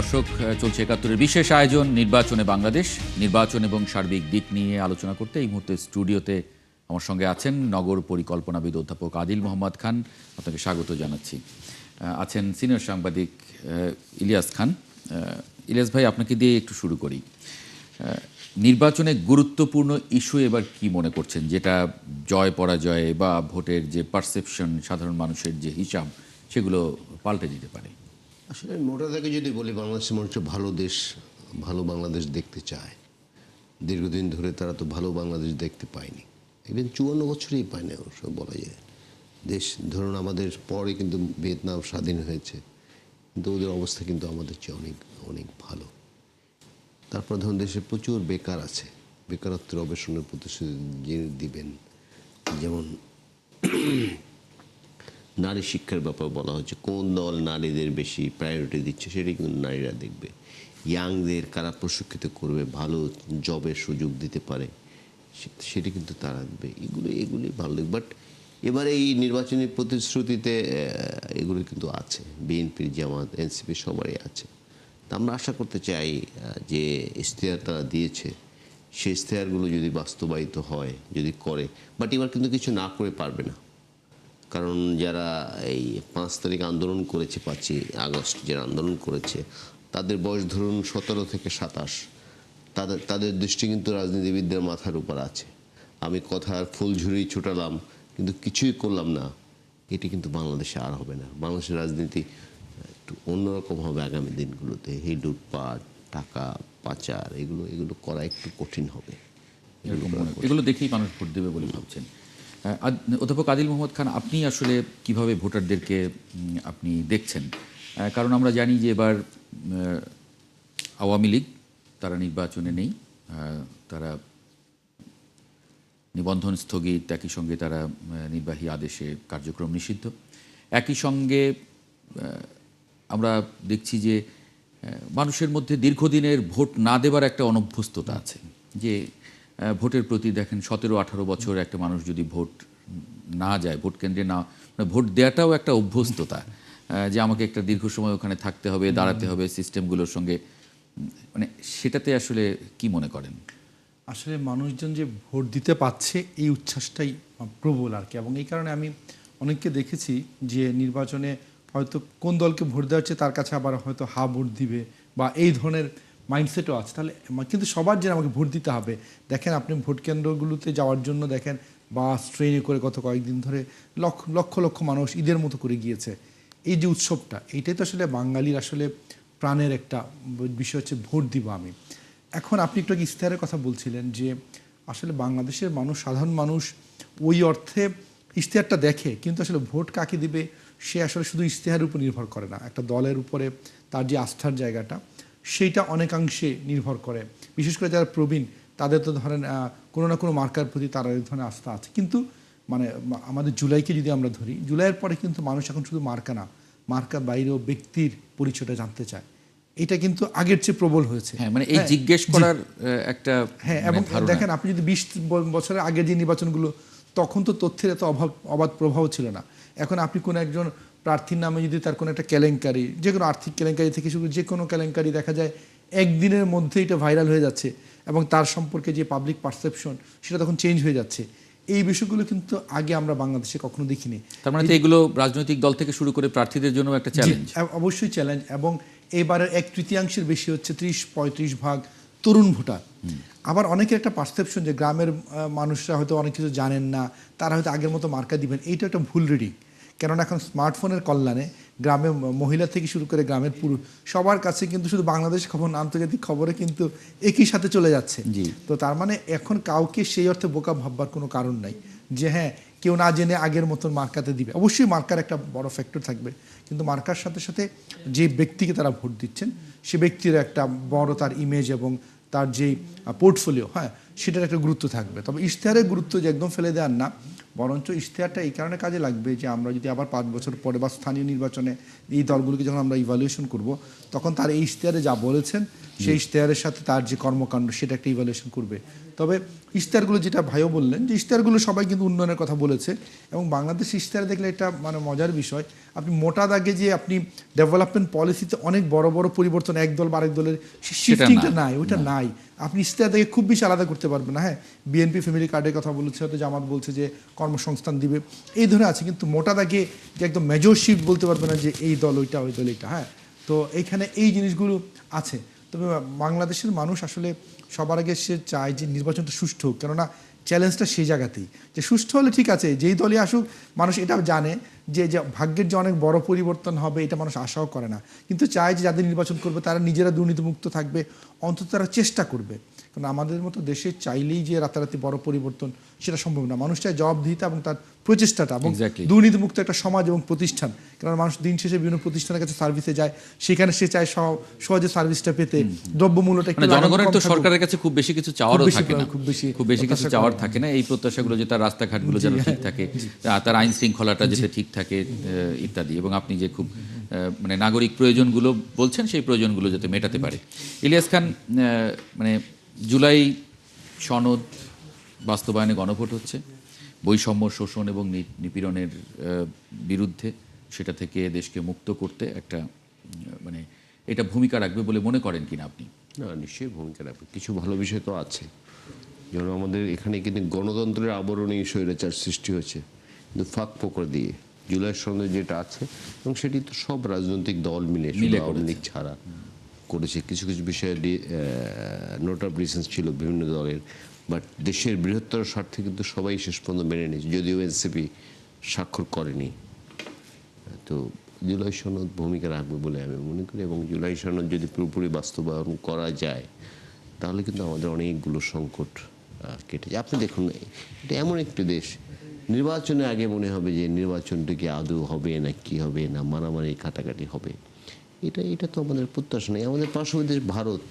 দর্শক, চলছে ৭১-এর বিশেষ আয়োজন নির্বাচনে বাংলাদেশ। নির্বাচন এবং সার্বিক দিক নিয়ে আলোচনা করতে এই মুহূর্তে স্টুডিওতে আমার সঙ্গে আছেন নগর পরিকল্পনাবিদ অধ্যাপক আদিল মোহাম্মদ খান। আপনাকে স্বাগত জানাচ্ছি। আছেন সিনিয়র সাংবাদিক ইলিয়াস খান। ইলিয়াস ভাই, আপনাকে দিয়ে একটু শুরু করি। নির্বাচনে গুরুত্বপূর্ণ ইস্যু এবার কি মনে করছেন, যেটা জয় পরাজয় বা ভোটের যে পারসেপশন, সাধারণ মানুষের যে হিসাব, সেগুলো পাল্টে দিতে পারে? আসলে মোটা থেকে যদি বলি, বাংলাদেশের মানুষ ভালো দেশ, ভালো বাংলাদেশ দেখতে চায়। দীর্ঘদিন ধরে তারা তো ভালো বাংলাদেশ দেখতে পায়নি, ইভেন ৫৪ বছরই পায় না সব বলা যায়। দেশ ধরুন আমাদের পরে কিন্তু ভিয়েতনাম স্বাধীন হয়েছে, কিন্তু ওদের অবস্থা কিন্তু আমাদের চেয়ে অনেক অনেক ভালো। তারপর ধরুন দেশে প্রচুর বেকার আছে, বেকারত্বের অবসানের প্রতিশ্রুতি দিবেন। যেমন নারী শিক্ষার ব্যাপার বলা হচ্ছে, কোন দল নারীদের বেশি প্রায়োরিটি দিচ্ছে সেটা কিন্তু নারীরা দেখবে। ইয়াংদের কারা প্রশিক্ষিত করবে, ভালো জবের সুযোগ দিতে পারে, সেটা কিন্তু তারা দেখবে। এগুলি ভালো দেখবে। বাট এবার এই নির্বাচনী প্রতিশ্রুতিতে এগুলো কিন্তু আছে, বিএনপির, জামাত, এনসিপি সবারই আছে। তা আমরা আশা করতে চাই যে ইশতেহার তারা দিয়েছে, সেই ইশতেহারগুলো যদি বাস্তবায়িত হয়, যদি করে। বাট এবার কিন্তু কিছু না করে পারবে না, কারণ যারা এই ৫ তারিখ আন্দোলন করেছে, ৫ই আগস্ট যারা আন্দোলন করেছে, তাদের বয়স ধরুন ১৭ থেকে ২৭। তাদের দৃষ্টি কিন্তু রাজনীতিবিদদের মাথার উপর আছে। আমি কথার ফুলঝুরি ছুটালাম কিন্তু কিছুই করলাম না, এটি কিন্তু বাংলাদেশে আর হবে না। বাংলাদেশের রাজনীতি একটু অন্যরকম হবে আগামী দিনগুলোতে। এই লুটপাট, টাকা পাচার, এগুলো করা একটু কঠিন হবে। এগুলো দেখেই মানুষ ভোট দেবে বলে ভাবছেন? অধ্যাপক আদিল মোহাম্মদ খান, আপনি আসলে কিভাবে ভোটারদেরকে আপনি দেখছেন? কারণ আমরা জানি যে এবার আওয়ামী লীগ তারা নির্বাচনে নেই, তারা নিবন্ধন স্থগিত, একই সঙ্গে তারা নির্বাহী আদেশে কার্যক্রম নিষিদ্ধ। একই সঙ্গে আমরা দেখছি যে মানুষের মধ্যে দীর্ঘদিনের ভোট না দেবার একটা অনভ্যস্ততা আছে, যে ভোটের প্রতি দেখেন ১৭-১৮ বছর একটা মানুষ যদি ভোট না যায়, ভোট কেন্দ্রে না, মানে ভোট দেওয়াটাও একটা অভ্যস্ততা, যে আমাকে একটা দীর্ঘ সময় ওখানে থাকতে হবে, দাঁড়াতে হবে সিস্টেমগুলোর সঙ্গে। মানে সেটাতে আসলে কি মনে করেন? আসলে মানুষজন যে ভোট দিতে পারছে, এই উচ্ছ্বাসটাই প্রবল আর কি। এবং এই কারণে আমি অনেককে দেখেছি যে নির্বাচনে হয়তো কোন দলকে ভোট দেওয়া হচ্ছে তার কাছে আবার হয়তো হা ভোট দিবে, বা এই ধরনের মাইন্ডসেটও আছে। তাহলে কিন্তু সবার যে আমাকে ভোট দিতে হবে, দেখেন আপনি ভোট কেন্দ্রগুলোতে যাওয়ার জন্য দেখেন বাস, ট্রেনে করে গত কয়েকদিন ধরে লক্ষ লক্ষ মানুষ ঈদের মতো করে গিয়েছে। এই যে উৎসবটা, এইটাই তো আসলে বাঙালির আসলে প্রাণের একটা বিষয়, হচ্ছে ভোট দিব আমি। এখন আপনি একটু আগে ইশতেহারের কথা বলছিলেন যে আসলে বাংলাদেশের মানুষ, সাধারণ মানুষ ওই অর্থে ইশতেহারটা দেখে, কিন্তু আসলে ভোট কাকে দিবে সে আসলে শুধু ইশতেহারের উপর নির্ভর করে না, একটা দলের উপরে তার যে আস্থার জায়গাটা, সেইটা অনেকাংশে নির্ভর করে। বিশেষ করে যারা প্রবীণ, তাদের তো ধরেন কোনো না কোনো মার্কার প্রতি তারা এই ধরনের আস্থা আছে। কিন্তু মানে আমাদের জুলাইকে যদি আমরা ধরি, জুলাইয়ের পরে কিন্তু মানুষ এখন শুধু মার্কা না, মার্কার বাইরেও ব্যক্তির পরিচয়টা জানতে চায়। এটা কিন্তু আগের চেয়ে প্রবল হয়েছে। হ্যাঁ, মানে এই জিজ্ঞেস করার একটা, হ্যাঁ। এবং দেখেন আপনি যদি ২০ বছরের আগে যে নির্বাচনগুলো, তখন তো তথ্যের এত অবাধ প্রভাব ছিল না। এখন আপনি কোনো একজন প্রার্থীর নামে যদি তার কোনো একটা কেলেঙ্কারি, যে কোনো আর্থিক কেলেঙ্কারি থেকে শুরু যে কোনো কেলেঙ্কারি দেখা যায়, একদিনের মধ্যে এটা ভাইরাল হয়ে যাচ্ছে, এবং তার সম্পর্কে যে পাবলিক পারসেপশন সেটা তখন চেঞ্জ হয়ে যাচ্ছে। এই বিষয়গুলো কিন্তু আগে আমরা বাংলাদেশে কখনো দেখিনি। তার মানে এগুলো রাজনৈতিক দল থেকে শুরু করে প্রার্থীদের জন্য একটা চ্যালেঞ্জ। অবশ্যই চ্যালেঞ্জ। এবং এবারের ১/৩ বেশি হচ্ছে ৩০-৩৫ ভাগ তরুণ ভোটার। আবার অনেকের একটা পারসেপশন যে গ্রামের মানুষরা হয়তো অনেক কিছু জানেন না, তারা হয়তো আগের মতো মার্কা দিবেন, এইটা একটা ভুল রিডিং। কেননা এখন স্মার্টফোনের কল্যাণে গ্রামে মহিলা থেকে শুরু করে গ্রামের পুরুষ সবার কাছে কিন্তু শুধু বাংলাদেশ খবর না, আন্তর্জাতিক খবরে কিন্তু একই সাথে চলে যাচ্ছে। তো তার মানে এখন কাউকে সেই অর্থে বোকা ভাববার কোনো কারণ নাই যে হ্যাঁ কেউ না জেনে আগের মতন মার্কাতে দিবে। অবশ্যই মার্কার একটা বড় ফ্যাক্টর থাকবে, কিন্তু মার্কার সাথে সাথে যে ব্যক্তিকে তারা ভোট দিচ্ছেন, সে ব্যক্তির একটা বড় তার ইমেজ এবং তার যেই পোর্টফোলিও, হ্যাঁ, সেটার একটা গুরুত্ব থাকবে। তবে ইশতেহারের গুরুত্ব যে একদম ফেলে দেওয়ার না, বরঞ্চ ইশতেহারটা এই কারণে কাজে লাগবে যে আমরা যদি আবার ৫ বছর পরে বা স্থানীয় নির্বাচনে এই দলগুলোকে যখন আমরা ইভ্যালুয়েশন করব, তখন তার এই ইশতেহারে যা বলেছেন সেই ইশতেহারের সাথে তার যে কর্মকাণ্ড সেটা একটা ইভ্যালুয়েশন করবে। তবে ইশতেহারগুলো যেটা ভাইও বললেন যে ইশতেহারগুলো সবাই কিন্তু উন্নয়নের কথা বলেছে, এবং বাংলাদেশ ইশতেহার দেখলে এটা মানে মজার বিষয়, আপনি মোটা দাগে যে আপনি ডেভেলপমেন্ট পলিসিতে অনেক বড় বড় পরিবর্তন এক দল বা আরেক দলের শিফটিংটা নাই, ওইটা নাই। আপনি ইশতেহার দেখে খুব বেশি আলাদা করতে পারবেন না। হ্যাঁ, বিএনপি ফ্যামিলি কার্ডের কথা বলেছে, হয়তো জামাত বলছে যে কর্মসংস্থান দিবে, এই ধরে আছে, কিন্তু মোটা দাগে যে একদম মেজর শিফট বলতে পারবে না যে এই দল ওইটা ওই দল এটা। হ্যাঁ, তো এইখানে এই জিনিসগুলো আছে। তবে বাংলাদেশের মানুষ আসলে সবার আগে সে চায় যে নির্বাচনটা সুষ্ঠু হোক, কেননা চ্যালেঞ্জটা সেই জায়গাতেই যে সুষ্ঠু হলে ঠিক আছে, যেই দলই আসুক মানুষ এটাও জানে যে ভাগ্যের যে অনেক বড় পরিবর্তন হবে এটা মানুষ আশাও করে না, কিন্তু চায় যে যাদের নির্বাচন করবে তারা নিজেরা দুর্নীতিমুক্ত থাকবে, অন্তত তারা চেষ্টা করবে। কারণ আমাদের মতো দেশে চাইলেই যে রাতারাতি বড় পরিবর্তন সেটা সম্ভব না। মানুষ চায় জবাবদিহিতা এবং তার প্রচেষ্টাটা এবং দুর্নীতিমুক্ত একটা সমাজ এবং প্রতিষ্ঠান। কারণ মানুষ দিন শেষে বিভিন্ন প্রতিষ্ঠানের কাছে সার্ভিসে যায়, সেখানে সে চায় সহজে সার্ভিসটা পেতে, দ্রব্যমূল্যটা একটু জনগণের তো সরকারের কাছে খুব বেশি কিছু চাওয়ারও থাকে না, খুব বেশি কিছু চাওয়ার থাকে না। এই প্রত্যাশাগুলো যে তার রাস্তাঘাটগুলো যেন ঠিক থাকে, তার আইন শৃঙ্খলাটা যাতে ঠিক থাকে ইত্যাদি, এবং আপনি যে খুব মানে নাগরিক প্রয়োজনগুলো বলছেন সেই প্রয়োজনগুলো যাতে মেটাতে পারে। ইলিয়াস খান, মানে জুলাই সনদ বাস্তবায়নে গণভোট হচ্ছে, বৈষম্য, শোষণ এবং নিপীড়নের বিরুদ্ধে, সেটা থেকে দেশকে মুক্ত করতে একটা মানে এটা ভূমিকা রাখবে বলে মনে করেন কিনা আপনি? না, নিশ্চয়ই ভূমিকা রাখবে। কিছু ভালো বিষয় তো আছে, যেমন আমাদের এখানে কিন্তু গণতন্ত্রের আবরণী স্বৈরাচার সৃষ্টি হয়েছে কিন্তু ফাঁক ফোকর দিয়ে। জুলাই সনদে যেটা আছে এবং সেটি তো সব রাজনৈতিক দল মিলে আওয়ামী লীগ ছাড়া করেছে। কিছু কিছু বিষয়ে নোট অফ ডিসেন্স ছিল বিভিন্ন দলের, বাট দেশের বৃহত্তর স্বার্থে কিন্তু সবাই শেষ পর্যন্ত মেনে নিয়েছে, যদিও এনসিপি স্বাক্ষর করেনি। তো জুলাই সনদ ভূমিকা রাখবে বলে আমি মনে করি, এবং জুলাই সনদ যদি পুরোপুরি বাস্তবায়ন করা যায় তাহলে কিন্তু আমাদের অনেকগুলো সংকট কেটে যায়। আপনি দেখুন, এটা এমন একটি দেশ, নির্বাচনের আগে মনে হবে যে নির্বাচনটা কি আদৌ হবে না কি হবে না, মারামারি কাটাকাটি হবে, এটা তো আমাদের প্রত্যাশা নেই। আমাদের পার্শ্ববর্তী দেশ ভারত,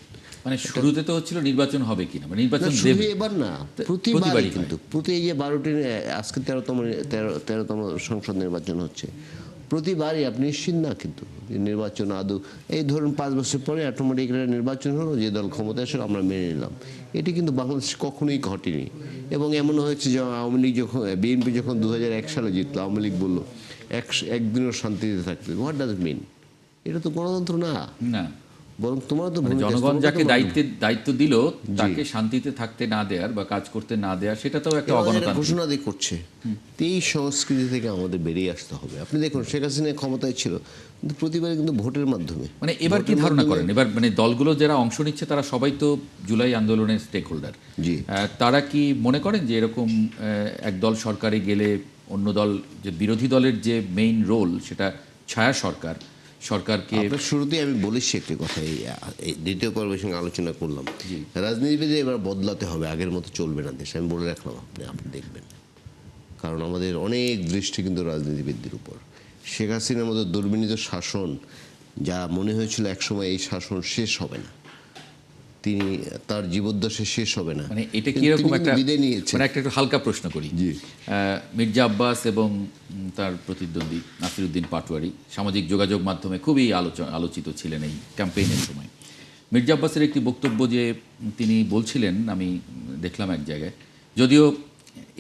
মানে শুরুতে তো হচ্ছিল নির্বাচন হবে কিনা, মানে নির্বাচন দেবে এবার না, প্রতিবারই কিন্তু এই যে 12টি আজকে 13তম সংসদ নির্বাচন হচ্ছে, প্রতিবারই আপনি নিশ্চিত না কিন্তু নির্বাচন আদৌ, এই ধরুন 5 বছর পরে অটোমেটিক নির্বাচন হলো, যে দল ক্ষমতায় আসলে আমরা মেনে নিলাম। এটি কিন্তু বাংলাদেশে কখনোই ঘটেনি। এবং এমন হয়েছে যে আওয়ামী লীগ যখন, বিএনপি যখন 2001 সালে জিতলো, আওয়ামী লীগ বললো একদিনও শান্তিতে থাকতে। What does mean? এটা তো গণতন্ত্র না, বরং তোমার তো জনগণ যাকে দায়িত্ব দিল তাকে শান্তিতে থাকতে না দেয়ার বা কাজ করতে না দেয়ার, সেটাও একটা অগণতান্ত্রিক ঘোষণা দিয়ে করছে। এই সংস্কৃতি থেকে আমাদের বেরিয়ে আসতে হবে। আপনি দেখুন, শেখ হাসিনা ক্ষমতায় ছিল কিন্তু প্রতিবারই কিন্তু ভোটের মাধ্যমে। মানে এবার কি ধারণা করেন, এবার মানে দলগুলো যারা অংশ নিচ্ছে তারা সবাই তো জুলাই আন্দোলনের স্টেক হোল্ডার, তারা কি মনে করেন যে এরকম এক দল সরকারে গেলে অন্য দল, যে বিরোধী দলের যে মেইন রোল সেটা ছায়া সরকারকে? শুরুতেই আমি বলেছি একটি কথা, এই দ্বিতীয় পর্বের সঙ্গে আলোচনা করলাম, রাজনীতিবিদে এবার বদলাতে হবে, আগের মতো চলবে না দেশ। আমি বলে রাখলাম, আপনি দেখবেন, কারণ আমাদের অনেক দৃষ্টি কিন্তু রাজনীতিবিদদের উপর। শেখ হাসিনার মতো দুর্বিনীত শাসন, যা মনে হয়েছিল একসময় এই শাসন শেষ হবে না, তিনি তার জীবদ্দশায় শেষ হবে না, মানে এটা কি রকম একটা বিদায় নিয়েছে। মানে একটা হালকা প্রশ্ন করি, মির্জা আব্বাস এবং তার প্রতিদ্বন্দ্বী নাসিরউদ্দিন পাটোয়ারি সামাজিক যোগাযোগ মাধ্যমে খুবই আলোচিত ছিলেন এই ক্যাম্পেইনের সময়। মির্জা আব্বাসের একটি বক্তব্য যে তিনি বলছিলেন, আমি দেখলাম এক জায়গায়, যদিও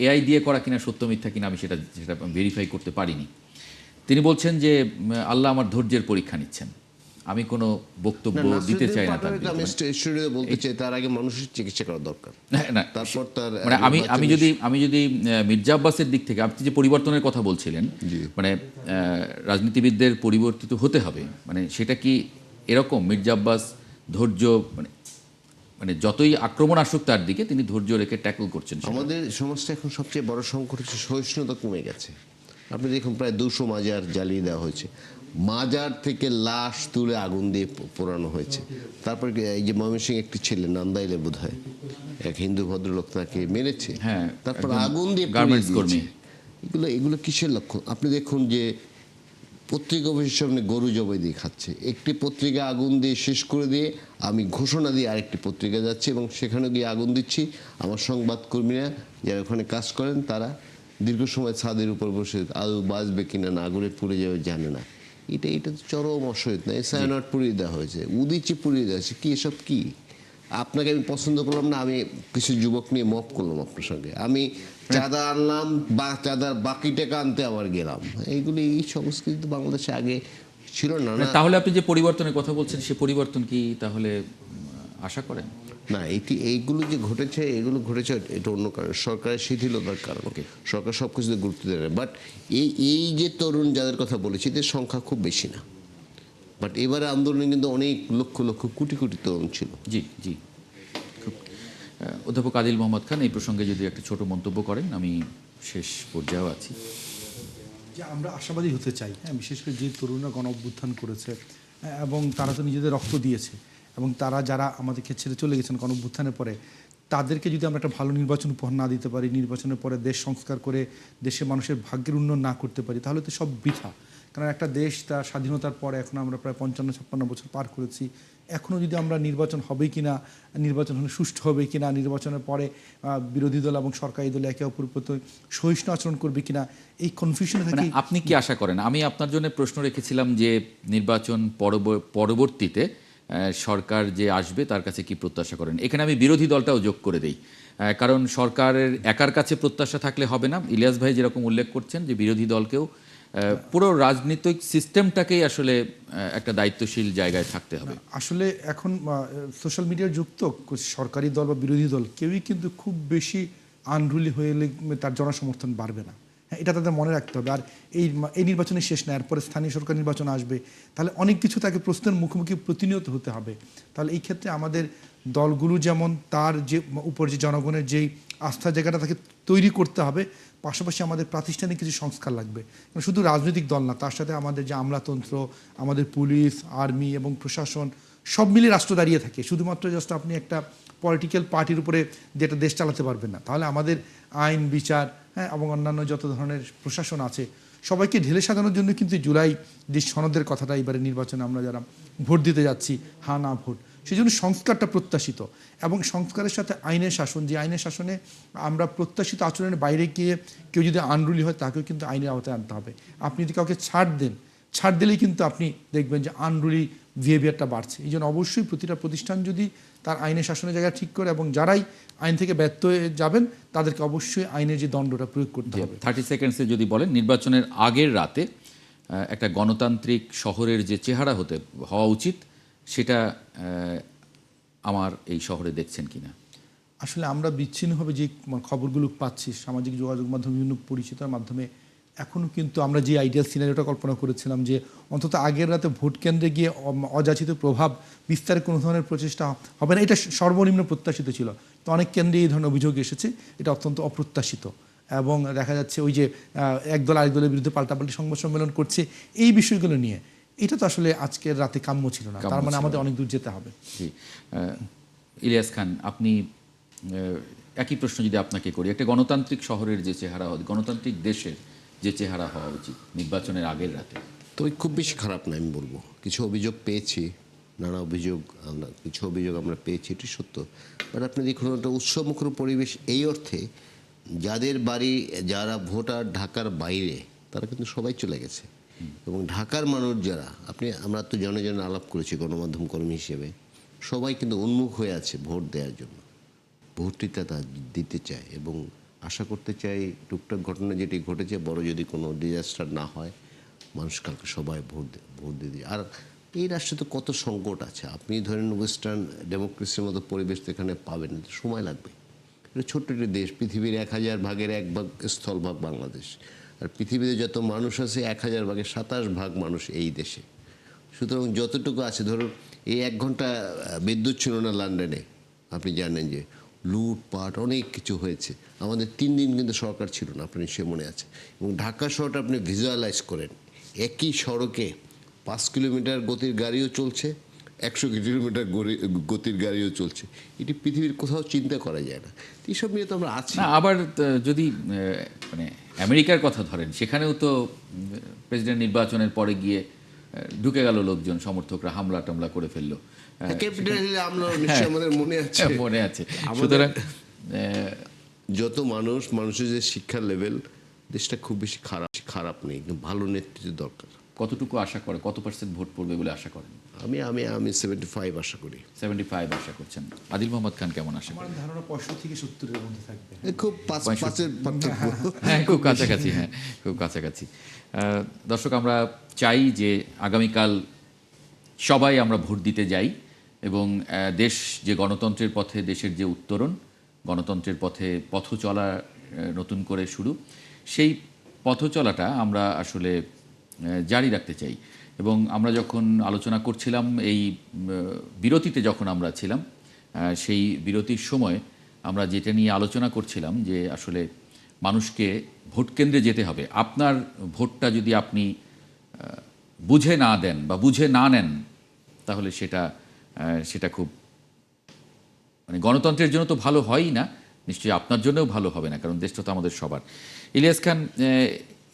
এআই দিয়ে করা কিনা সত্য মিথ্যা কিনা আমি সেটা ভেরিফাই করতে পারিনি, তিনি বলছেন যে আল্লাহ আমার ধৈর্যের পরীক্ষা নিচ্ছেন, আমি কোনো বক্তব্য দিতে চাই না। আমি স্টুডিও বলতে চাই, তার আগে মানুষের চিকিৎসা করা দরকার। না, তারপর তার মানে আমি যদি মির্জা আব্বাসের দিক থেকে, আপনি যে পরিবর্তনের কথা বলছিলেন, মানে রাজনীতিবিদদের পরিবর্তিত হতে হবে, মানে সেটা কি এরকম? মির্জা আব্বাস ধৈর্য, মানে যতই আক্রমণ আসুক তার দিকে তিনি ধৈর্য রেখে ট্যাকল করছেন। আমাদের সমাজটা এখন সবচেয়ে বড় সংকট হচ্ছে সহিষ্ণুতা কমে গেছে। আপনি দেখুন, প্রায় 200 মাজার জ্বালিয়ে দেওয়া হয়েছে, মাজার থেকে লাশ তুলে আগুন দিয়ে পোড়ানো হয়েছে। তারপর এই যে ময়মনসিংহ একটি ছেলে, নান্দাইলে বোধহয় এক হিন্দু ভদ্রলোক তাকে মেরেছে, তারপর আগুন দিয়ে গার্মেন্টস কর্মী। এগুলো কিসের লক্ষণ? আপনি দেখুন যে পত্রিকা অফিসের সামনে গরু জবাই দিয়ে খাচ্ছে, একটি পত্রিকা আগুন দিয়ে শেষ করে দিয়ে আমি ঘোষণা দিয়ে আরেকটি পত্রিকা যাচ্ছি এবং সেখানে গিয়ে আগুন দিচ্ছি। আমার সংবাদকর্মীরা যারা ওখানে কাজ করেন তারা দীর্ঘ সময় ছাদের উপর বসে আলু বাঁচবে কিনা না আগুনে পুড়ে যাবে জানে না। এটা তো চরম অসহিত না। সায়ানট পুড়িয়ে দেওয়া হয়েছে, উদিচি পুড়িয়ে দেওয়া হয়েছে, কি এসব কি? আপনাকে আমি পছন্দ করলাম না, আমি কিছু যুবক নিয়ে মপ করলাম আপনার সঙ্গে, আমি চাঁদা আনলাম বা চাঁদার বাকি টাকা আনতে আবার গেলাম। এইগুলি, এই সংস্কৃতি তো বাংলাদেশে আগে ছিল না। না তাহলে আপনি যে পরিবর্তনের কথা বলছেন সে পরিবর্তন কি তাহলে আশা করেন? না, এইগুলো যে ঘটেছে, এগুলো ঘটেছে এটা অন্য কারণে, সরকারের শিথিলতার কারণ। সরকার সব কিছুতে গুরুত্ব দেয় না। বাট এই যে তরুণ যাদের কথা বলেছি এদের সংখ্যা খুব বেশি না। বাট এবারে আন্দোলনে কিন্তু অনেক লক্ষ লক্ষ কোটি কোটি তরুণ ছিল। জি জি, খুব অধ্যাপক আদিল মোহাম্মদ খান এই প্রসঙ্গে যদি একটা ছোট মন্তব্য করেন, আমি শেষ পর্যায়েও আছি। যে আমরা আশাবাদী হতে চাই, হ্যাঁ, বিশেষ করে যে তরুণরা গণ অভ্যুত্থান করেছে এবং তারা তো নিজেদের রক্ত দিয়েছে, এবং তারা যারা আমাদেরকে ছেড়ে চলে গেছেন গণ অভ্যুত্থানের পরে, তাদেরকে যদি আমরা একটা ভালো নির্বাচন উপহার না দিতে পারি, নির্বাচনের পরে দেশ সংস্কার করে দেশের মানুষের ভাগ্যের উন্নয়ন না করতে পারি, তাহলে তো সব বৃথা। কারণ একটা দেশ তার স্বাধীনতার পরে এখন আমরা প্রায় 55-56 বছর পার করেছি, এখনও যদি আমরা নির্বাচন হবে কি না, নির্বাচন হলে সুষ্ঠু হবে কি না, নির্বাচনের পরে বিরোধী দল এবং সরকারি দল একে অপরের প্রতি সহিষ্ণু আচরণ করবে কিনা, এই কনফিউশনে মানে থাকি। আপনি কি আশা করেন? আমি আপনার জন্য প্রশ্ন রেখেছিলাম যে নির্বাচন পরবর্তীতে সরকার যে আসবে তার কাছে কি প্রত্যাশা করেন। এখানে আমি বিরোধী দলটাও যোগ করে দেই, কারণ সরকারের একার কাছে প্রত্যাশা থাকলে হবে না। ইলিয়াস ভাই যেরকম উল্লেখ করছেন যে বিরোধী দলকেও পুরো রাজনৈতিক সিস্টেমটাকেই আসলে একটা দায়িত্বশীল জায়গায় থাকতে হবে। আসলে এখন সোশ্যাল মিডিয়ার যুগ তো, সরকারি দল বা বিরোধী দল কেউই কিন্তু খুব বেশি আনরুলি হয়ে গেলে তার জনসমর্থন বাড়বে না, হ্যাঁ, এটা তাদের মনে রাখতে হবে। আর এই নির্বাচনের শেষ না, এরপরে স্থানীয় সরকার নির্বাচন আসবে, তাহলে অনেক কিছু তাকে প্রশ্নের মুখোমুখি প্রতিনিয়ত হতে হবে। তাহলে এই ক্ষেত্রে আমাদের দলগুলো যেমন তার যে উপর যে জনগণের যেই আস্থার জায়গাটা তাকে তৈরি করতে হবে, পাশাপাশি আমাদের প্রাতিষ্ঠানিক কিছু সংস্কার লাগবে। শুধু রাজনৈতিক দল না, তার সাথে আমাদের যে আমলাতন্ত্র, আমাদের পুলিশ, আর্মি এবং প্রশাসন সব মিলে রাষ্ট্র দাঁড়িয়ে থাকে। শুধুমাত্র জাস্ট আপনি একটা পলিটিক্যাল পার্টির উপরে দিয়ে একটা দেশ চালাতে পারবেন না। তাহলে আমাদের আইন বিচার, হ্যাঁ, এবং অন্যান্য যত ধরনের প্রশাসন আছে সবাইকে ঢেলে সাজানোর জন্য কিন্তু জুলাই যে সনদের কথাটা এবারে নির্বাচনে আমরা যারা ভোট দিতে যাচ্ছি, হ্যাঁ না ভোট, সেই জন্য সংস্কারটা প্রত্যাশিত। এবং সংস্কারের সাথে আইনের শাসন, যে আইনের শাসনে আমরা প্রত্যাশিত আচরণের বাইরে গিয়ে কেউ যদি আনরুলি হয় তাকেও কিন্তু আইনের আওতায় আনতে হবে। আপনি যদি কাউকে ছাড় দিলেই কিন্তু আপনি দেখবেন যে আনরুলি বিহেভিয়ারটা বাড়ছে। এই জন্য অবশ্যই প্রতিটা প্রতিষ্ঠান যদি তার আইনের শাসনের জায়গা ঠিক করে, এবং যারাই আইন থেকে ব্যর্থ হয়ে যাবেন তাদেরকে অবশ্যই আইনের যে দণ্ডটা প্রয়োগ করতে হবে। 30 সেকেন্ডসে যদি বলেন, নির্বাচনের আগের রাতে একটা গণতান্ত্রিক শহরের যে চেহারা হওয়া উচিত সেটা আমার এই শহরে দেখছেন কিনা? আসলে আমরা বিচ্ছিন্নভাবে যে খবরগুলো পাচ্ছি সামাজিক যোগাযোগ মাধ্যম, বিভিন্ন পরিচিতার মাধ্যমে, এখনও কিন্তু আমরা যে আইডিয়াল সিনারিওটা কল্পনা করেছিলাম যে অন্তত আগের রাতে ভোট কেন্দ্রে গিয়ে অযাচিত প্রভাব বিস্তারের কোনো ধরনের প্রচেষ্টা হবে না, এটা সর্বনিম্ন প্রত্যাশিত ছিল। তো অনেক কেন্দ্রে এই ধরনের অভিযোগ এসেছে, এটা অত্যন্ত অপ্রত্যাশিত। এবং দেখা যাচ্ছে ওই যে একদল আরেক দলের বিরুদ্ধে পাল্টাপাল্টি সংবাদ সম্মেলন করছে এই বিষয়গুলো নিয়ে, এটা তো আসলে আজকের রাতে কাম্য ছিল না। তার মানে আমাদের অনেক দূর যেতে হবে। জি, ইলিয়াস খান, আপনি একই প্রশ্ন যদি আপনাকে করি, একটা গণতান্ত্রিক শহরের যে চেহারা, গণতান্ত্রিক দেশের যে চেহারা হওয়া উচিত নির্বাচনের আগের রাতে, তো খুব বেশি খারাপ না আমি বলবো। কিছু অভিযোগ পেয়েছি, কিছু অভিযোগ আমরা পেয়েছি, এটি সত্য। বাট আপনি দেখুন, একটা উৎসবমুখর পরিবেশ এই অর্থে যাদের বাড়ি, যারা ভোটার ঢাকার বাইরে, তারা কিন্তু সবাই চলে গেছে। এবং ঢাকার মানুষ যারা, আমরা তো জনে আলাপ করেছি গণমাধ্যম কর্মী হিসেবে, সবাই কিন্তু উন্মুখ হয়ে আছে ভোট দেওয়ার জন্য। ভোটটিটা তা দিতে চায় এবং আশা করতে চাই টুকটাক ঘটনা যেটি ঘটেছে, বড় যদি কোনো ডিজাস্টার না হয়, মানুষ কালকে সবাই ভোট দিয়ে। আর এই রাষ্ট্রে তো কত সংকট আছে, আপনি ধরেন ওয়েস্টার্ন ডেমোক্রেসির মতো পরিবেশ তো এখানে পাবেন, সময় লাগবে। এটা ছোট্ট একটি দেশ, পৃথিবীর 1000 ভাগের 1 ভাগ স্থলভাগ বাংলাদেশ, আর পৃথিবীতে যত মানুষ আছে 1000 ভাগের 27 ভাগ মানুষ এই দেশে। সুতরাং যতটুকু আছে, ধরুন এই 1 ঘন্টা বিদ্যুৎ ছিল না লন্ডনে, আপনি জানেন যে লুটপাট অনেক কিছু হয়েছে। আমাদের 3 দিন কিন্তু সরকার ছিল না, আপনি সে মনে আছে। এবং ঢাকা শহরটা আপনি ভিজুয়ালাইজ করেন, একই সড়কে 5 কিলোমিটার গতির গাড়িও চলছে, 100 কিলোমিটার গতির গাড়িও চলছে। এটি পৃথিবীর কোথাও চিন্তা করা যায় না। এইসব নিয়ে তো আমরা আছি না। আবার যদি মানে আমেরিকার কথা ধরেন, সেখানেও তো প্রেসিডেন্ট নির্বাচনের পরে গিয়ে ঢুকে গেল লোকজন, সমর্থকরা হামলা টামলা করে ফেললো। ক্যাপিটাল হিলে আমরা নিশ্চয়ই আমাদের মনে আছে, মনে আছে। সুতরাং যত মানুষের যে শিক্ষার লেভেল, দেশটা খুব বেশি খারাপ নেই, ভালো নেতৃত্ব দরকার। কতটুকু আশা করে, কত পার্সেন্ট ভোট পড়বে বলে আশা করেন? আমি আমি আমি 75 আশা করি। 75 আশা করছেন। আদিল মোহাম্মদ খান কেমন আশা আমার করেন? ধারণা 65 থেকে 70-এর মধ্যে থাকবে। খুব পাঁচের পার্থক্য। হ্যাঁ, খুব কাছাকাছি, হ্যাঁ, খুব কাছাকাছি। দর্শক, আমরা চাই যে আগামীকাল সবাই আমরা ভোট দিতে যাই এবং দেশ যে গণতন্ত্রের পথে, দেশের যে উত্তরণ, গণতন্ত্রের পথে পথ চলা নতুন করে শুরু, সেই পথ চলাটা আমরা আসলে জারি রাখতে চাই। এবং আমরা যখন আলোচনা করছিলাম এই বিরতিতে, যখন আমরা ছিলাম সেই বিরতির সময় আমরা যেটা নিয়ে আলোচনা করছিলাম যে আসলে মানুষকে ভোট কেন্দ্রে যেতে হবে। আপনার ভোটটা যদি আপনি বুঝে না দেন বা বুঝে না নেন, তাহলে সেটা খুব মানে গণতন্ত্রের জন্য তো ভালো হয়ই না, নিশ্চয়ই আপনার জন্যও ভালো হবে না, কারণ দেশটা তো আমাদের সবার। ইলিয়াস খান,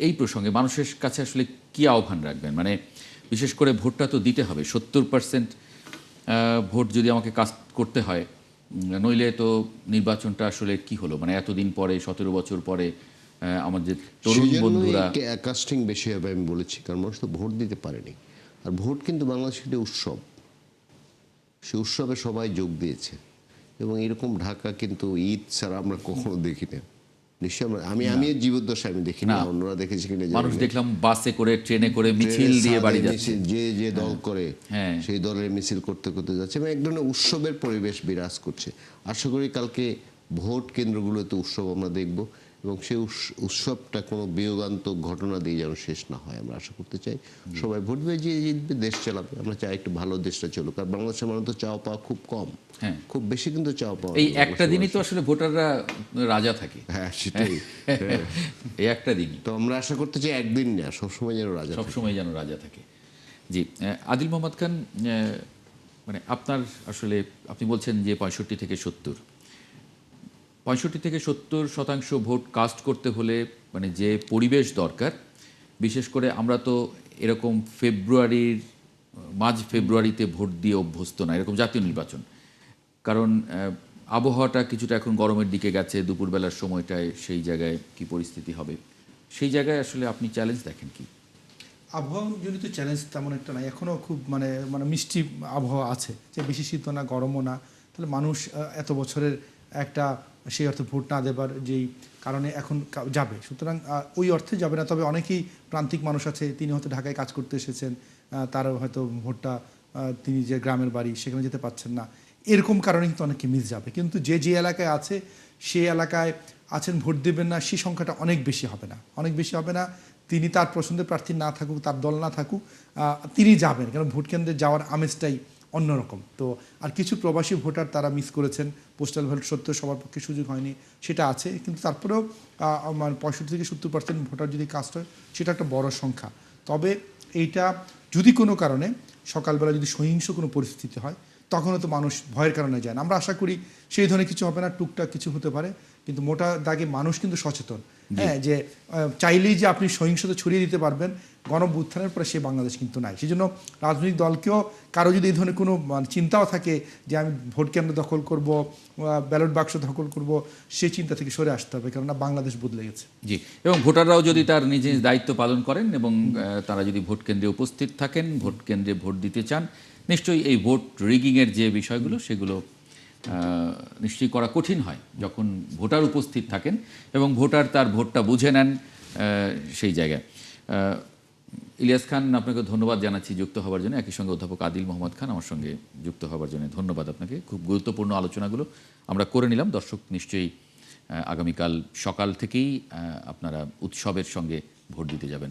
এই প্রসঙ্গে মানুষের কাছে আসলে কি আহ্বান রাখবেন? মানে বিশেষ করে ভোটটা তো দিতে হবে, 70% ভোট যদি আমাকে কাস্ট করতে হয়, নইলে তো নির্বাচনটা আসলে কি হলো? মানে এতদিন পরে, 17 বছর পরে আমাদের তরুণ বন্ধুরা। কাস্টিং বেশি হবে আমি বলেছি, কারণ মানুষ তো ভোট দিতে পারেনি। আর ভোট কিন্তু বাংলাদেশের একটা উৎসব, সে উৎসবে সবাই যোগ দিয়েছে। এবং এরকম ঢাকা কিন্তু ঈদ ছাড়া আমরা কখনো দেখি না। নিশ্চয়ই আমি জীবদ্দশা আমি দেখি না, অন্যরা দেখেছি কিনা জানি না। মানুষ দেখলাম বাসে করে, ট্রেনে করে মিছিল দিয়ে বাড়ি যাচ্ছে। যে দল করে হ্যাঁ। সেই দলের মিছিল করতে করতে যাচ্ছে এবং এক ধরনের উৎসবের পরিবেশ বিরাজ করছে। আশা করি কালকে ভোট কেন্দ্রগুলোতে উৎসব আমরা দেখব এবং সেই উৎসবটা কোনো বিয়োগান্তক ঘটনা দিয়ে যেন শেষ না হয় আমরা আশা করতে চাই। সবাই ভোট দিয়ে যে জিতবে দেশ চালাবে, আমরা চাই একটু ভালো দেশটা চলুক। আর বাংলাদেশের মানুষ তো চাওয়া পাওয়া খুব কম, হ্যাঁ, খুব বেশি কিন্তু চাওয়া পাওয়া এই একটা দিনই তো আসলে ভোটাররা রাজা থাকে। হ্যাঁ সেটাই। এই একটা দিনই তো আমরা আশা করতে চাই একদিন না, সবসময় যেন রাজা থাকে। সবসময় যেন রাজা থাকে। জি, আদিল মোহাম্মদ খান, মানে আপনার আসলে আপনি বলছেন যে 65 থেকে 70% ভোট কাস্ট করতে হলে মানে যে পরিবেশ দরকার, বিশেষ করে আমরা তো এরকম মাঝ ফেব্রুয়ারিতে ভোট দিয়ে অভ্যস্ত না, এরকম জাতীয় নির্বাচন। কারণ আবহাওয়াটা কিছুটা এখন গরমের দিকে গেছে, দুপুরবেলার সময়টায় সেই জায়গায় কি পরিস্থিতি হবে, সেই জায়গায় আসলে আপনি চ্যালেঞ্জ দেখেন কি? আবহাওয়াজনিত চ্যালেঞ্জ তেমন একটা নাই, এখনও খুব মানে মানে মিষ্টি আবহাওয়া আছে, যে বেশি শীতও না গরমও না। তাহলে মানুষ এত বছরের একটা সেই অর্থে ভোট না দেবার যেই কারণে এখন যাবে, সুতরাং ওই অর্থে যাবে না। তবে অনেকেই প্রান্তিক মানুষ আছে, তিনি হয়তো ঢাকায় কাজ করতে এসেছেন, তারও হয়তো ভোটটা তিনি যে গ্রামের বাড়ি সেখানে যেতে পারছেন না, এরকম কারণে কিন্তু অনেকে মিস যাবে। কিন্তু যে এলাকায় আছে সেই এলাকায় আছেন, ভোট দেবেন না, সেই সংখ্যাটা অনেক বেশি হবে না, অনেক বেশি হবে না। তিনি তার পছন্দের প্রার্থী না থাকুক, তার দল না থাকুক, তিনি যাবেন, কারণ ভোট কেন্দ্রে যাওয়ার আমেজটাই অন্যরকম। তো আর কিছু প্রবাসী ভোটার তারা মিস করেছেন, পোস্টাল ভোট সত্ত্বেও সবার পক্ষে সুযোগ হয়নি, সেটা আছে। কিন্তু তারপরেও 65 থেকে 70% ভোটার যদি কাস্ট হয়, সেটা একটা বড় সংখ্যা। তবে এইটা যদি কোনো কারণে সকালবেলা যদি সহিংস কোনো পরিস্থিতি হয়, তখনও তো মানুষ ভয়ের কারণে যায় না। আমরা আশা করি সেই ধরনের কিছু হবে না, টুকটাক কিছু হতে পারে, কিন্তু মোটা দাগে মানুষ কিন্তু সচেতন। হ্যাঁ, যে চাইলেই যে আপনি সহিংসতা ছড়িয়ে দিতে পারবেন গণঅভ্যুত্থানের পরে, সে বাংলাদেশ কিন্তু নাই। সেই জন্য রাজনৈতিক দলকেও কারো যদি এই ধরনের কোনো চিন্তাও থাকে যে আমি ভোট কেন্দ্র দখল করব, ব্যালট বাক্স দখল করব, সেই চিন্তা থেকে সরে আসতে হবে, কেননা বাংলাদেশ বদলে গেছে। জি, এবং ভোটাররাও যদি তার নিজ নিজ দায়িত্ব পালন করেন এবং তারা যদি ভোট কেন্দ্রে উপস্থিত থাকেন, ভোট কেন্দ্রে ভোট দিতে চান, নিশ্চয়ই এই ভোট রিগিংয়ের যে বিষয়গুলো সেগুলো নিশ্চয়ই করা কঠিন হয় যখন ভোটার উপস্থিত থাকেন এবং ভোটার তার ভোটটা বুঝে নেন সেই জায়গায়। ইলিয়াস খান, আপনাকে ধন্যবাদ জানাচ্ছি যুক্ত হওয়ার জন্য। একই সঙ্গে অধ্যাপক আদিল মোহাম্মদ খান আমার সঙ্গে যুক্ত হওয়ার জন্য ধন্যবাদ আপনাকে। খুব গুরুত্বপূর্ণ আলোচনাগুলো আমরা করে নিলাম। দর্শক নিশ্চয়ই আগামীকাল সকাল থেকেই আপনারা উৎসবের সঙ্গে ভোট দিতে যাবেন।